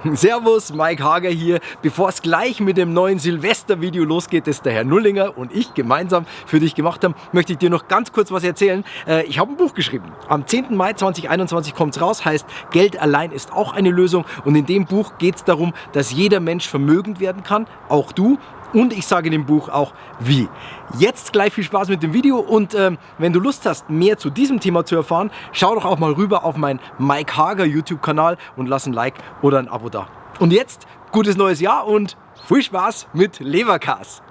Servus, Mike Hager hier. Bevor es gleich mit dem neuen Silvester-Video losgeht, das der Herr Nullinger und ich gemeinsam für dich gemacht haben, möchte ich dir noch ganz kurz was erzählen. Ich habe ein Buch geschrieben. Am 10. Mai 2021 kommt es raus, heißt Geld allein ist auch eine Lösung. Und in dem Buch geht es darum, dass jeder Mensch vermögend werden kann, auch du. Und ich sage in dem Buch auch wie. Jetzt gleich viel Spaß mit dem Video und wenn du Lust hast, mehr zu diesem Thema zu erfahren, schau doch auch mal rüber auf meinen Mike Hager YouTube-Kanal und lass ein Like oder ein Abo da. Und jetzt gutes neues Jahr und viel Spaß mit Leberkas.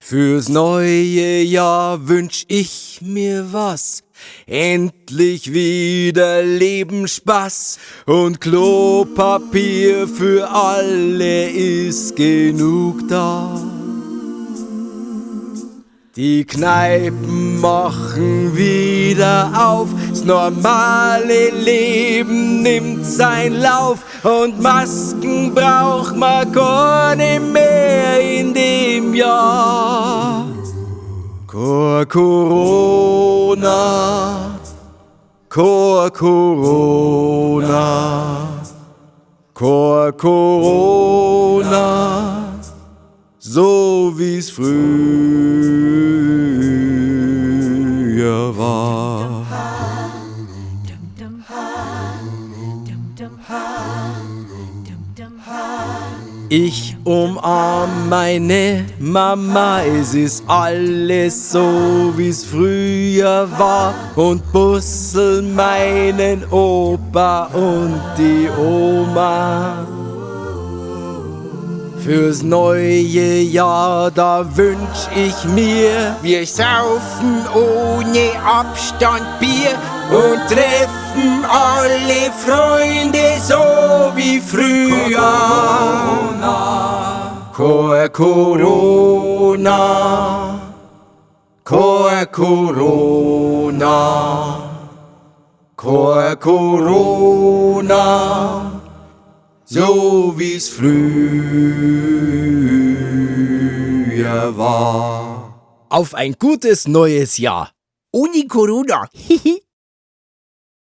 Fürs neue Jahr wünsch ich mir was. Endlich wieder Lebensspaß und Klopapier für alle ist genug da. Die Kneipen machen wieder auf, das normale Leben nimmt seinen Lauf und Masken braucht man gar nicht mehr in dem Jahr. Corona, Corona, so wie's früher war. Ich umarm meine Mama, es ist alles so wie's früher war und bussel meinen Opa und die Oma. Fürs neue Jahr, da wünsch ich mir, wir saufen ohne Abstand Bier und treffen alle Freunde so wie früher. Corona, Corona, so wie's früher war. Auf ein gutes neues Jahr. Ohne Corona.